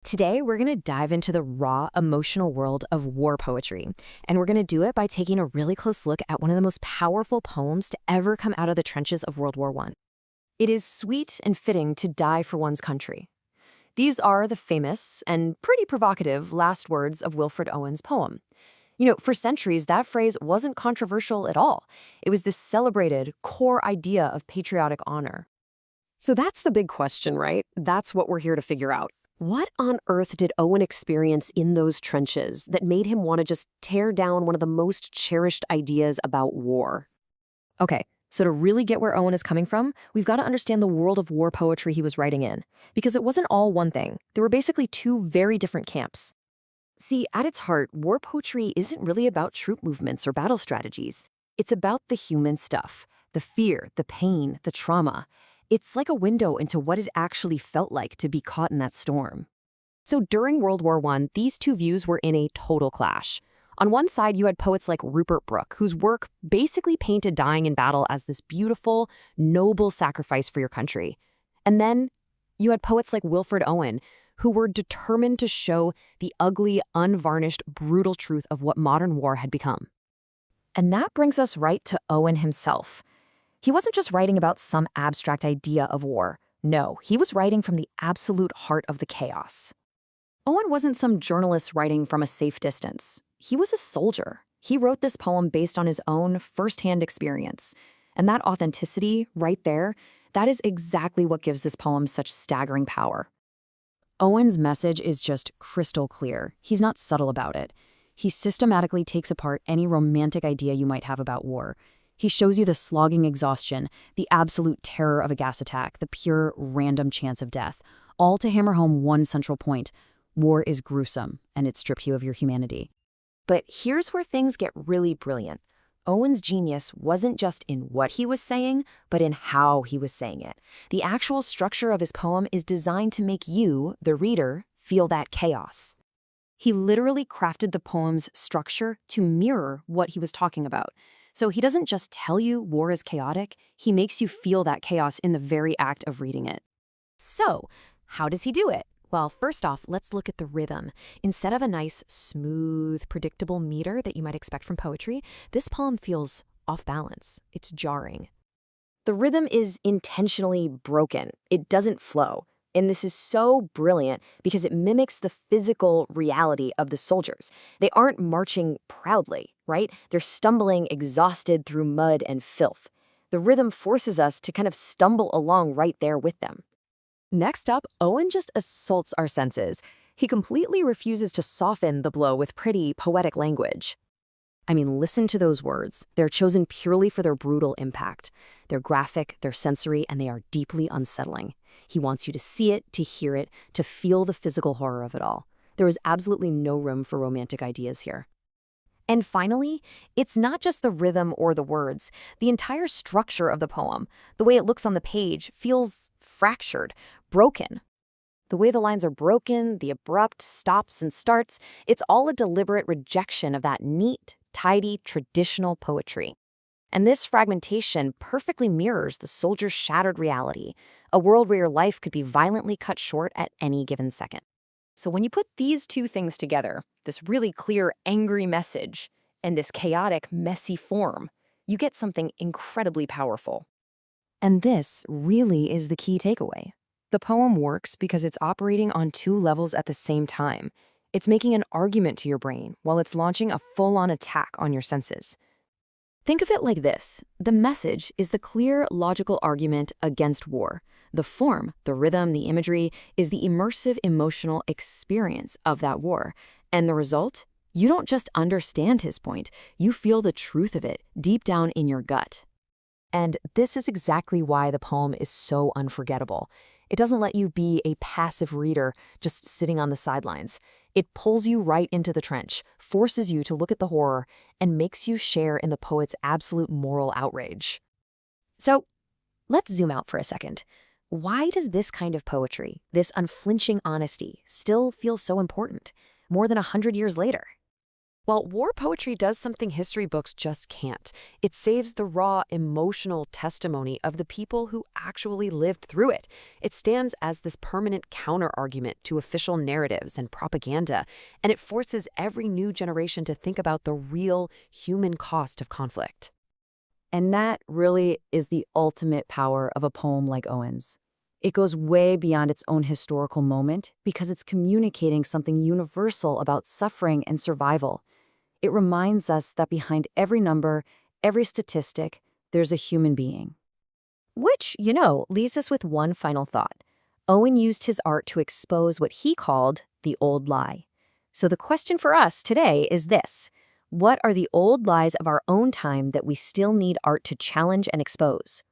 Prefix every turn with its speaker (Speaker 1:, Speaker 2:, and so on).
Speaker 1: Today, we're going to dive into the raw, emotional world of war poetry, and we're going to do it by taking a really close look at one of the most powerful poems to ever come out of the trenches of World War I. It is sweet and fitting to die for one's country. These are the famous and pretty provocative last words of Wilfred Owen's poem. For centuries, that phrase wasn't controversial at all. It was this celebrated, core idea of patriotic honor. So that's the big question, right? That's what we're here to figure out. What on earth did Owen experience in those trenches that made him want to just tear down one of the most cherished ideas about war? Okay, so to really get where Owen is coming from, we've got to understand the world of war poetry he was writing in, because it wasn't all one thing. There were basically two very different camps. See, at its heart, war poetry isn't really about troop movements or battle strategies. It's about the human stuff, the fear, the pain, the trauma. It's like a window into what it actually felt like to be caught in that storm. So during World War I, these two views were in a total clash. On one side, you had poets like Rupert Brooke, whose work basically painted dying in battle as this beautiful, noble sacrifice for your country. And then you had poets like Wilfred Owen, who were determined to show the ugly, unvarnished, brutal truth of what modern war had become. And that brings us right to Owen himself. He wasn't just writing about some abstract idea of war. No, he was writing from the absolute heart of the chaos. Owen wasn't some journalist writing from a safe distance. He was a soldier. He wrote this poem based on his own firsthand experience. And that authenticity, right there, that is exactly what gives this poem such staggering power. Owen's message is just crystal clear. He's not subtle about it. He systematically takes apart any romantic idea you might have about war. He shows you the slogging exhaustion, the absolute terror of a gas attack, the pure, random chance of death, all to hammer home one central point. War is gruesome, and it strips you of your humanity. But here's where things get really brilliant. Owen's genius wasn't just in what he was saying, but in how he was saying it. The actual structure of his poem is designed to make you, the reader, feel that chaos. He literally crafted the poem's structure to mirror what he was talking about. So he doesn't just tell you war is chaotic, he makes you feel that chaos in the very act of reading it. So, how does he do it? Well, first off, let's look at the rhythm. Instead of a nice, smooth, predictable meter that you might expect from poetry, this poem feels off balance. It's jarring. The rhythm is intentionally broken. It doesn't flow. And this is so brilliant because it mimics the physical reality of the soldiers. They aren't marching proudly, right? They're stumbling exhausted through mud and filth. The rhythm forces us to kind of stumble along right there with them. Next up, Owen just assaults our senses. He completely refuses to soften the blow with pretty, poetic language. I mean, listen to those words. They're chosen purely for their brutal impact. They're graphic, they're sensory, and they are deeply unsettling. He wants you to see it, to hear it, to feel the physical horror of it all. There is absolutely no room for romantic ideas here. And finally, it's not just the rhythm or the words. The entire structure of the poem, the way it looks on the page, feels fractured, broken. The way the lines are broken, the abrupt stops and starts, it's all a deliberate rejection of that neat, tidy, traditional poetry. And this fragmentation perfectly mirrors the soldier's shattered reality, a world where your life could be violently cut short at any given second. So when you put these two things together, this really clear, angry message and this chaotic, messy form, you get something incredibly powerful. And this really is the key takeaway. The poem works because it's operating on two levels at the same time. It's making an argument to your brain while it's launching a full-on attack on your senses. Think of it like this. The message is the clear, logical argument against war. The form, the rhythm, the imagery, is the immersive emotional experience of that war. And the result? You don't just understand his point, you feel the truth of it deep down in your gut. And this is exactly why the poem is so unforgettable. It doesn't let you be a passive reader just sitting on the sidelines. It pulls you right into the trench, forces you to look at the horror, and makes you share in the poet's absolute moral outrage. So, let's zoom out for a second. Why does this kind of poetry, this unflinching honesty, still feel so important, more than 100 years later? While war poetry does something history books just can't. It saves the raw emotional testimony of the people who actually lived through it. It stands as this permanent counter-argument to official narratives and propaganda, and it forces every new generation to think about the real human cost of conflict.
Speaker 2: And that really is the ultimate power of a poem like Owen's. It goes way beyond its own historical moment because it's communicating something universal about suffering and survival. It reminds us that behind every number, every statistic, there's a human being.
Speaker 1: Which, leaves us with one final thought. Owen used his art to expose what he called the old lie. So the question for us today is this: what are the old lies of our own time that we still need art to challenge and expose?